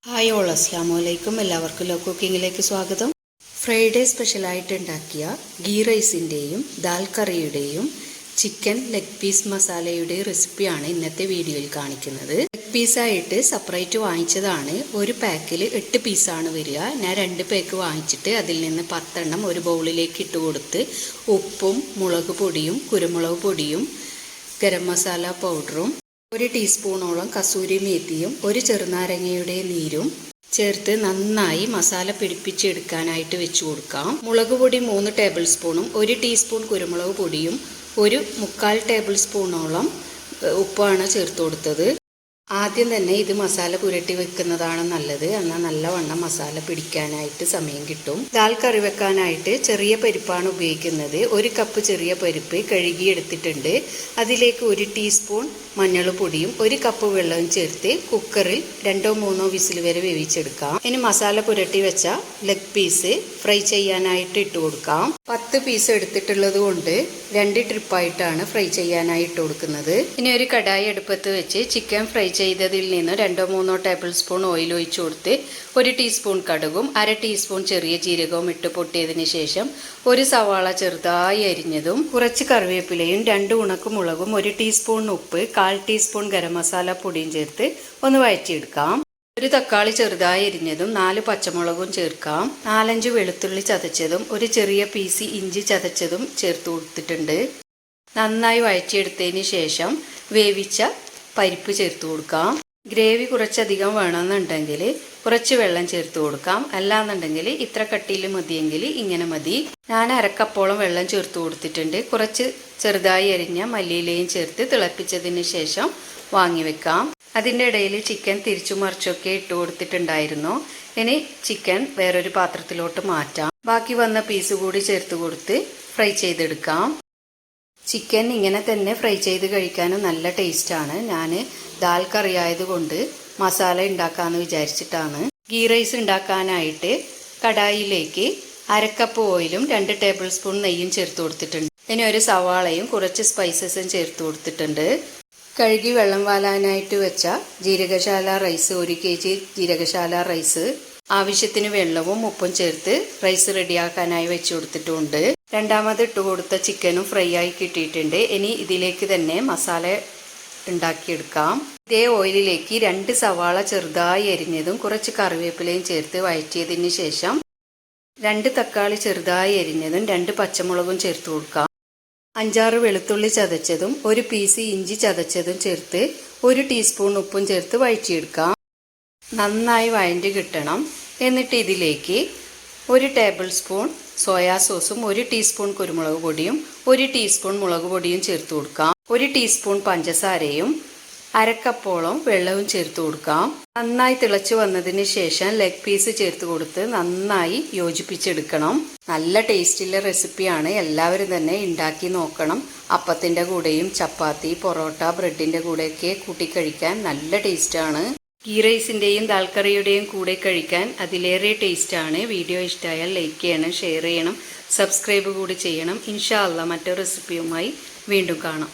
Hi all അസ്ലാമു അലൈക്കും. എല്ലാവർക്കും law കുക്കിങ്ങിലേക്ക് സ്വാഗതം. ഫ്രൈഡേ സ്പെഷ്യലായിട്ട് ഉണ്ടാക്കിയ ഗീ റൈസിൻ്റെയും ദാൽ കറിയുടെയും ചിക്കൻ ലെഗ് പീസ് മസാലയുടെയും റെസിപ്പിയാണ് ഇന്നത്തെ വീഡിയോയിൽ കാണിക്കുന്നത്. ലെഗ് പീസായിട്ട് സെപ്പറേറ്റ് വാങ്ങിച്ചതാണ്. ഒരു പാക്കിൽ 8 പീസാണ് വരിക. ഞാൻ 2 പാക്ക് വാങ്ങിച്ചിട്ട് അതിൽ നിന്ന് 10 എണ്ണം ഒരു ബൗളിലേക്ക് ഇട്ട് കൊടുത്ത് ഉപ്പും മുളക് പൊടിയും കുരുമുളക് പൊടിയും ഗരം മസാല പൗഡറും 1 ടീസ്പൂണോളം കസൂരി മേത്തിയും 1 ചെറുനാരങ്ങയുടെ നീരും ചേർത്ത് നന്നായി മസാല പിടിപ്പിച്ചെടുക്കാനായിട്ട് വെച്ച് കൊടുക്കാം. മുളക് പൊടി 3 ടേബിൾ സ്പൂണും 1 ടീസ്പൂൺ കുരുമുളക് പൊടിയും 1/4 ടേബിൾ സ്പൂണോളം ഉപ്പാണ് ചേർത്ത് കൊടുത്തത്. ആദ്യം തന്നെ ഇത് മസാല പുരട്ടി വെക്കുന്നതാണ് നല്ലത്. എന്നാൽ നല്ലവണ്ണം മസാല പിടിക്കാനായിട്ട് സമയം കിട്ടും. ദാൽ കറി വെക്കാനായിട്ട് ചെറിയ പരിപ്പാണ് ഉപയോഗിക്കുന്നത്. 1 കപ്പ് ചെറിയ പരിപ്പ് കഴുകിയെടുത്തിട്ടുണ്ട്. അതിലേക്ക് 1 ടീസ്പൂൺ മഞ്ഞൾപ്പൊടിയും 1 കപ്പ് വെള്ളവും ചേർത്ത് കുക്കറിൽ 2-3 വിസിൽ വരെ വേവിച്ചെടുക്കാം. ഇനി മസാല പുരട്ടി വെച്ച ലെഗ് പീസ് ഫ്രൈ ചെയ്യാനായിട്ട് ഇട്ട് കൊടുക്കാം. 10 പീസ് എടുത്തിട്ടുള്ളത് കൊണ്ട് 2 ട്രിപ്പായിട്ടാണ് ഫ്രൈ ചെയ്യാനായി ഇട്ട് കൊടുക്കുന്നത്. ഇനി ഒരു കടായി അടുപ്പത്ത് വെച്ച് ചിക്കൻ ഫ്രൈ ചെയ്തതിൽ നിന്ന് 2-3 ടേബിൾ സ്പൂൺ ഓയിൽ ഒഴിച്ചു കൊടുത്ത് 1 ടീസ്പൂൺ കടുകും 1/2 ടീസ്പൂൺ ചെറിയ ജീരകവും ഇട്ട് പൊട്ടിയതിന് ശേഷം 1 സവാള ചെറുതായി അരിഞ്ഞതും കുറച്ച് കറിവേപ്പിലയും 2 ഉണക്കമുളകും 1 ടീസ്പൂൺ ഉപ്പ് 1/4 ടീസ്പൂൺ ഗരം മസാല പൊടിയും ചേർത്ത് ഒന്ന് വഴറ്റിയെടുക്കാം. 1 തക്കാളി ചെറുതായി അരിഞ്ഞതും 4 പച്ചമുളകും ചേർക്കാം. 4-5 വെളുത്തുള്ളി ചതച്ചതും 1 ചെറിയ പീസ് ഇഞ്ചി ചതച്ചതും ചേർത്ത് കൊടുത്തിട്ടുണ്ട്. നന്നായി വഴറ്റിയെടുത്തതിന് ശേഷം വേവിച്ച പരിപ്പ് ചേർത്ത് കൊടുക്കാം. ഗ്രേവി കുറച്ചധികം വേണമെന്നുണ്ടെങ്കിൽ കുറച്ച് വെള്ളം ചേർത്ത് കൊടുക്കാം. അല്ലാന്നുണ്ടെങ്കിൽ ഇത്ര കട്ടിയിൽ മതിയെങ്കിൽ ഇങ്ങനെ മതി. ഞാൻ 1/2 കപ്പോളം വെള്ളം ചേർത്ത് കൊടുത്തിട്ടുണ്ട്. കുറച്ച് ചെറുതായി അരിഞ്ഞ മല്ലിയിലയും ചേർത്ത് തിളപ്പിച്ചതിന് ശേഷം വാങ്ങി വെക്കാം. അതിൻ്റെ ഇടയിൽ ചിക്കൻ തിരിച്ചു മറിച്ചൊക്കെ ഇട്ട് കൊടുത്തിട്ടുണ്ടായിരുന്നു. ഇനി ചിക്കൻ വേറൊരു പാത്രത്തിലോട്ട് മാറ്റാം. ബാക്കി വന്ന പീസ് കൂടി ചേർത്ത് കൊടുത്ത് ഫ്രൈ ചെയ്തെടുക്കാം. ചിക്കൻ ഇങ്ങനെ തന്നെ ഫ്രൈ ചെയ്ത് കഴിക്കാനും നല്ല ടേസ്റ്റാണ്. ഞാൻ ദാൽ കറി ആയതുകൊണ്ട് മസാല ഉണ്ടാക്കാമെന്ന് വിചാരിച്ചിട്ടാണ്. ഗീ റൈസ് ഉണ്ടാക്കാനായിട്ട് കടായിലേക്ക് 1/2 കപ്പ് ഓയിലും 2 ടേബിൾ സ്പൂൺ നെയ്യും ചേർത്ത് കൊടുത്തിട്ടുണ്ട്. ഇനി 1 സവാളയും കുറച്ച് സ്പൈസസും ചേർത്ത് കൊടുത്തിട്ടുണ്ട്. കഴുകി വെള്ളം വാലാനായിട്ട് വെച്ച ജീരകശാല റൈസ് 1 kg ജീരകശാല റൈസ് ആവശ്യത്തിന് വെള്ളവും ഉപ്പും ചേർത്ത് റൈസ് റെഡിയാക്കാനായി വെച്ച് കൊടുത്തിട്ടുണ്ട്. രണ്ടാമത് ഇട്ട് കൊടുത്ത ചിക്കനും ഫ്രൈ ആയി കിട്ടിയിട്ടുണ്ട്. ഇനി ഇതിലേക്ക് തന്നെ മസാല ഉണ്ടാക്കിയെടുക്കാം. ഇതേ ഓയിലിലേക്ക് 2 സവാള ചെറുതായി അരിഞ്ഞതും കുറച്ച് കറിവേപ്പിലയും ചേർത്ത് വഴറ്റിയതിന് ശേഷം 2 തക്കാളി ചെറുതായി അരിഞ്ഞതും 2 പച്ചമുളകും ചേർത്ത് കൊടുക്കാം. 5-6 വെളുത്തുള്ളി ചതച്ചതും 1 പീസ് ഇഞ്ചി ചതച്ചതും ചേർത്ത് 1 ടീസ്പൂൺ ഉപ്പും ചേർത്ത് വഴറ്റിയെടുക്കാം. നന്നായി വഴറ്റി കിട്ടണം. എന്നിട്ട് ഇതിലേക്ക് 1 ടേബിൾ സ്പൂൺ സോയാ സോസും 1 ടീസ്പൂൺ കുരുമുളക് പൊടിയും 1 ടീസ്പൂൺ മുളക് പൊടിയും ചേർത്ത് കൊടുക്കാം. 1 ടീസ്പൂൺ പഞ്ചസാരയും 1/2 കപ്പോളം വെള്ളവും ചേർത്ത് കൊടുക്കാം. നന്നായി തിളച്ച് വന്നതിന് ശേഷം ലെഗ് പീസ് ചേർത്ത് കൊടുത്ത് നന്നായി യോജിപ്പിച്ചെടുക്കണം. നല്ല ടേസ്റ്റുള്ള റെസിപ്പിയാണ്. എല്ലാവരും തന്നെ ഉണ്ടാക്കി നോക്കണം. അപ്പത്തിൻ്റെ കൂടെയും ചപ്പാത്തി, പൊറോട്ട, ബ്രെഡിൻ്റെ കൂടെയൊക്കെ കൂട്ടി കഴിക്കാൻ നല്ല ടേസ്റ്റാണ്. ഗീ റൈസിൻ്റെയും ദാൽ കറിയുടെയും കൂടെ കഴിക്കാൻ അതിലേറെ ടേസ്റ്റാണ്. വീഡിയോ ഇഷ്ടമായാൽ ലൈക്ക് ചെയ്യണം, ഷെയർ ചെയ്യണം, സബ്സ്ക്രൈബ് കൂടി ചെയ്യണം. ഇൻഷാ അല്ലാഹ് മറ്റൊരു റെസിപ്പിയുമായി വീണ്ടും കാണാം.